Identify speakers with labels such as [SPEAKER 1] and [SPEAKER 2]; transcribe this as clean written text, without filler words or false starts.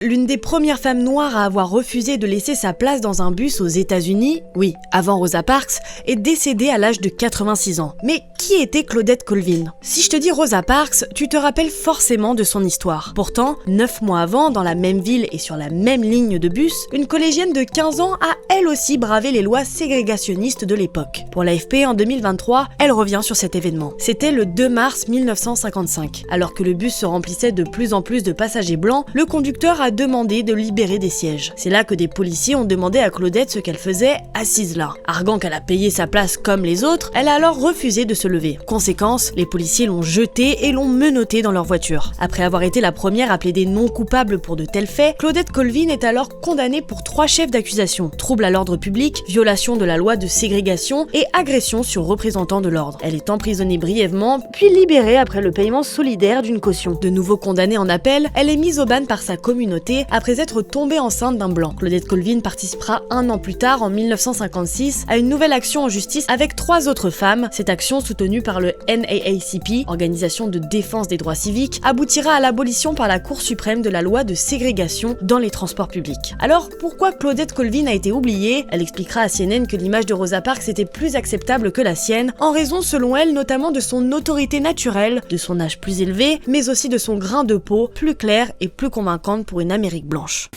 [SPEAKER 1] L'une des premières femmes noires à avoir refusé de laisser sa place dans un bus aux États-Unis, oui, avant Rosa Parks, est décédée à l'âge de 86 ans. Mais qui était Claudette Colvin? Si je te dis Rosa Parks, tu te rappelles forcément de son histoire. Pourtant, 9 mois avant, dans la même ville et sur la même ligne de bus, une collégienne de 15 ans a elle aussi bravé les lois ségrégationnistes de l'époque. Pour l'AFP, en 2023, elle revient sur cet événement. C'était le 2 mars 1955. Alors que le bus se remplissait de plus en plus de passagers blancs, le conducteur a demandé de libérer des sièges. C'est là que des policiers ont demandé à Claudette ce qu'elle faisait assise là. Arguant qu'elle a payé sa place comme les autres, elle a alors refusé de se lever. Conséquence, les policiers l'ont jetée et l'ont menottée dans leur voiture. Après avoir été la première à plaider non coupable pour de tels faits, Claudette Colvin est alors condamnée pour 3 chefs d'accusation: trouble à l'ordre public, violation de la loi de ségrégation et agression sur représentant de l'ordre. Elle est emprisonnée brièvement, puis libérée après le paiement solidaire d'une caution. De nouveau condamnée en appel, elle est mise au ban par sa communauté après être tombée enceinte d'un blanc. Claudette Colvin participera un an plus tard, en 1956, à une nouvelle action en justice avec 3 autres femmes. Cette action, soutenue par le NAACP, Organisation de défense des droits civiques, aboutira à l'abolition par la Cour suprême de la loi de ségrégation dans les transports publics. Alors, pourquoi Claudette Colvin a été oubliée? Elle expliquera à CNN que l'image de Rosa Parks était plus acceptable que la sienne, en raison, selon elle, notamment de son autorité naturelle, de son âge plus élevé, mais aussi de son grain de peau plus clair et plus convaincante pour une Amérique blanche.